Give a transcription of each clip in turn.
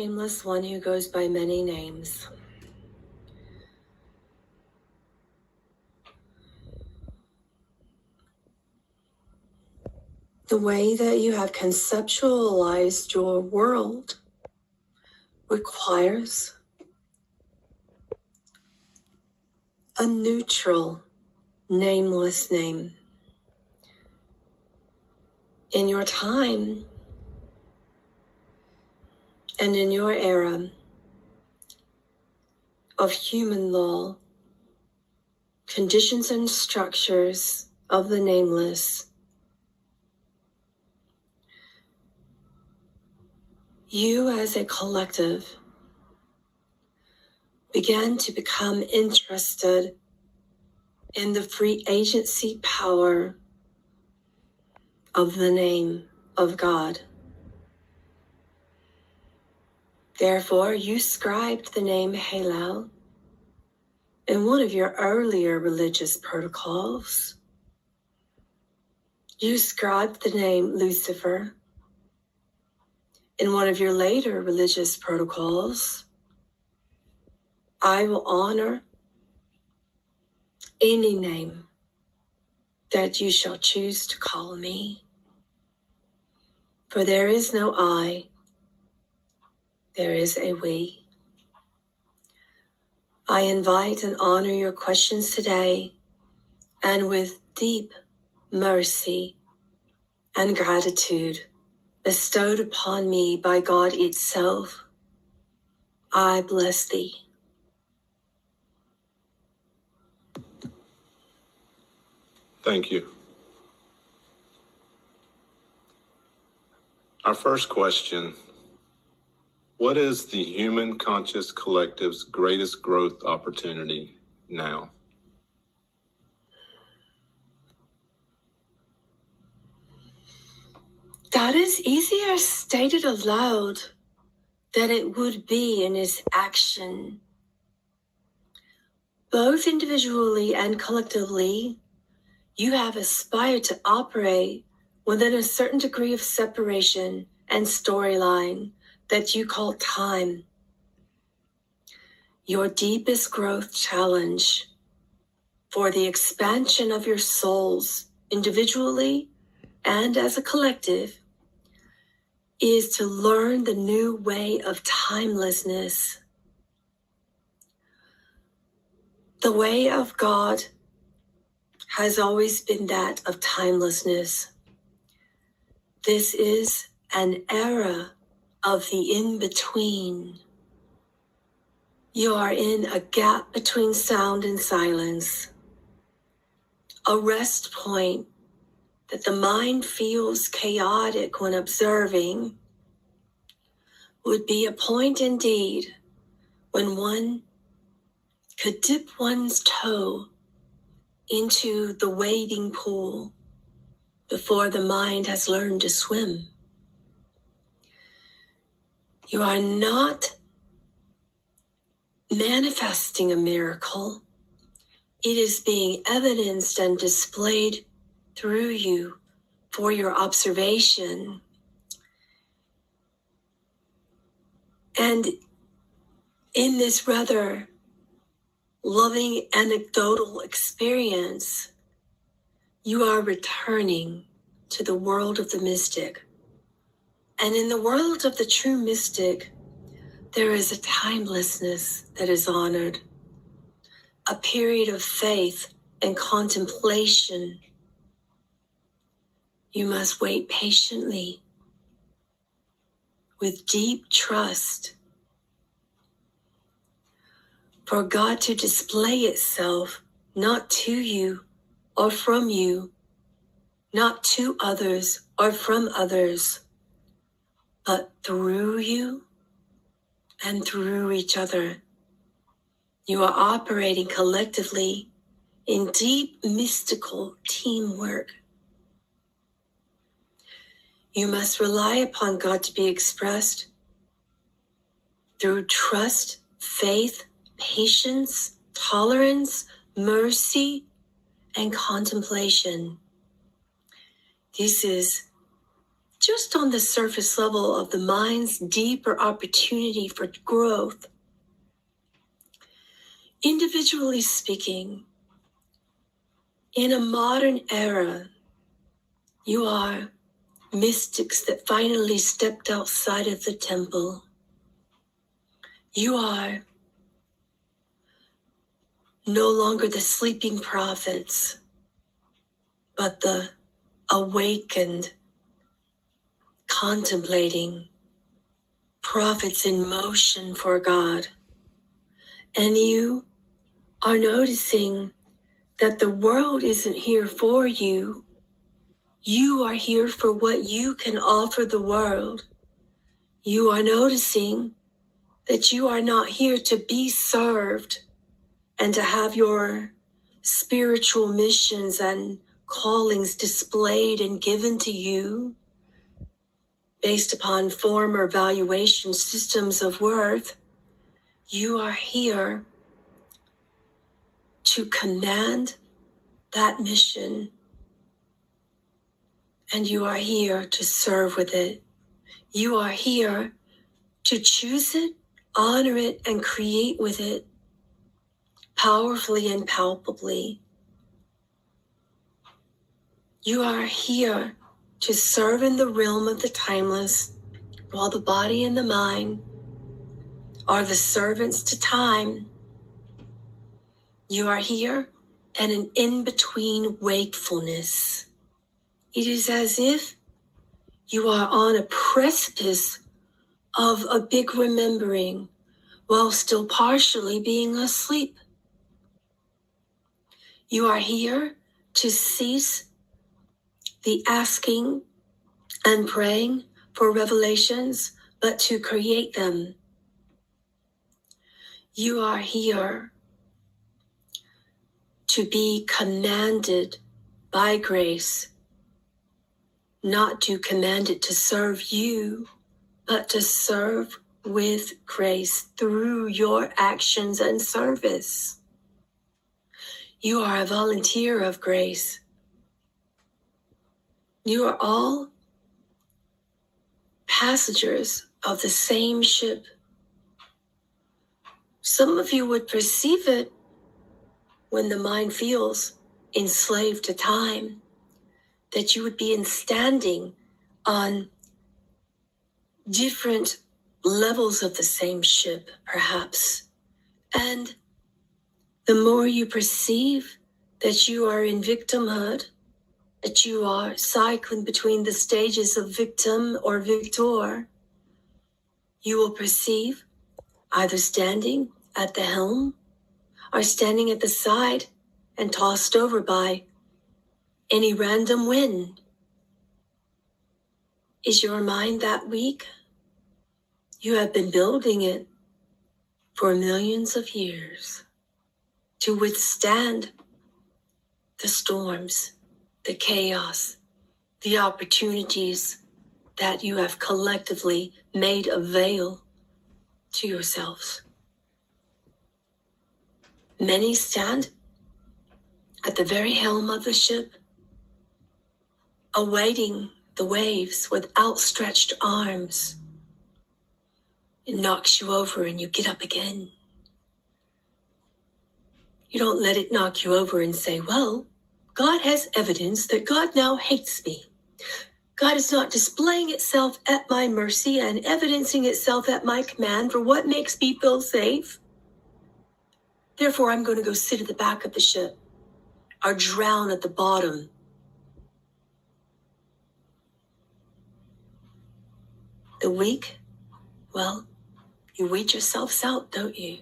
nameless one who goes by many names. The way that you have conceptualized your world requires a neutral, nameless name. In your time and in your era of human law, conditions and structures of the nameless, you as a collective began to become interested in the free agency power of the name of God. Therefore, you scribed the name Halal in one of your earlier religious protocols. You scribed the name Lucifer in one of your later religious protocols. I will honor any name that you shall choose to call me. For there is no I, there is a we. I invite and honor your questions today, and with deep mercy and gratitude bestowed upon me by God itself, I bless thee. Thank you. Our first question: what is the human conscious collective's greatest growth opportunity now? That is easier stated aloud than it would be in its action. Both individually and collectively, you have aspired to operate within a certain degree of separation and storyline that you call time. Your deepest growth challenge for the expansion of your souls individually and as a collective is to learn the new way of timelessness. The way of God has always been that of timelessness. This is an era of the in-between. You are in a gap between sound and silence, a rest point that the mind feels chaotic when observing would be a point indeed when one could dip one's toe into the wading pool before the mind has learned to swim. You are not manifesting a miracle. It is being evidenced and displayed through you for your observation. And in this rather loving anecdotal experience, you are returning to the world of the mystic. And in the world of the true mystic, there is a timelessness that is honored, a period of faith and contemplation. You must wait patiently with deep trust for God to display itself not to you or from you, not to others or from others, but through you and through each other. You are operating collectively in deep mystical teamwork. You must rely upon God to be expressed through trust, faith, patience, tolerance, mercy, and contemplation. This is just on the surface level of the mind's deeper opportunity for growth. Individually speaking, in a modern era, you are mystics that finally stepped outside of the temple. You are no longer the sleeping prophets, but the awakened, contemplating prophets in motion for God. And you are noticing that the world isn't here for you. You are here for what you can offer the world. You are noticing that you are not here to be served and to have your spiritual missions and callings displayed and given to you based upon form or valuation systems of worth. You are here to command that mission, and you are here to serve with it. You are here to choose it, honor it, and create with it powerfully and palpably. You are here to serve in the realm of the timeless, while the body and the mind are the servants to time. You are here at an in-between wakefulness. It is as if you are on a precipice of a big remembering while still partially being asleep. You are here to cease the asking and praying for revelations, but to create them. You are here to be commanded by grace, not to command it to serve you, but to serve with grace through your actions and service. You are a volunteer of grace. You are all passengers of the same ship. Some of you would perceive it when the mind feels enslaved to time, that you would be standing on different levels of the same ship, perhaps. And the more you perceive that you are in victimhood, that you are cycling between the stages of victim or victor, you will perceive either standing at the helm or standing at the side and tossed over by any random wind. Is your mind that weak? You have been building it for millions of years to withstand the storms, the chaos, the opportunities that you have collectively made avail to yourselves. Many stand at the very helm of the ship, awaiting the waves with outstretched arms. It knocks you over and you get up again. You don't let it knock you over and say, well, God has evidence that God now hates me. God is not displaying itself at my mercy and evidencing itself at my command for what makes me feel safe. Therefore, I'm going to go sit at the back of the ship or drown at the bottom. The weak, well, you weed yourselves out, don't you?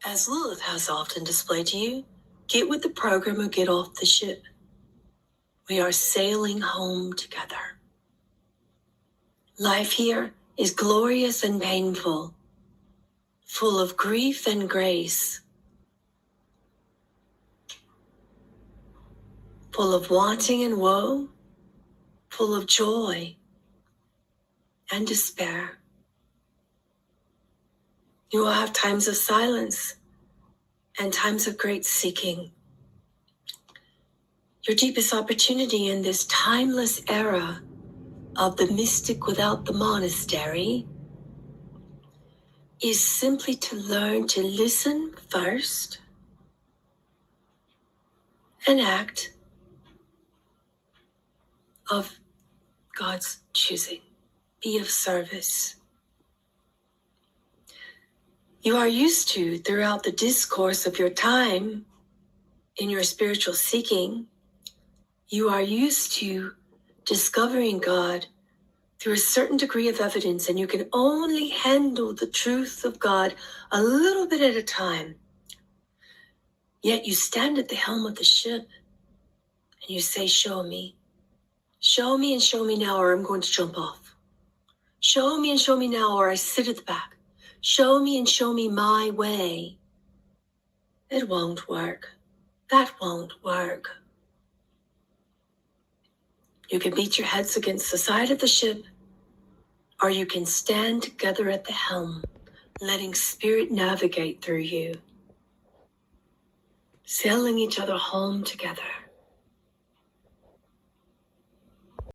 As Lilith has often displayed to you, get with the program or get off the ship. We are sailing home together. Life here is glorious and painful, full of grief and grace, full of wanting and woe, full of joy and despair. You will have times of silence and times of great seeking. Your deepest opportunity in this timeless era of the mystic without the monastery is simply to learn to listen first and act of God's choosing. Be of service. You are used to, throughout the discourse of your time in your spiritual seeking, you are used to discovering God through a certain degree of evidence, and you can only handle the truth of God a little bit at a time. Yet you stand at the helm of the ship and you say, show me. Show me and show me now, or I'm going to jump off. Show me and show me now, or I sit at the back. Show me and show me my way. It won't work. That won't work. You can beat your heads against the side of the ship, or you can stand together at the helm, letting spirit navigate through you, sailing each other home together.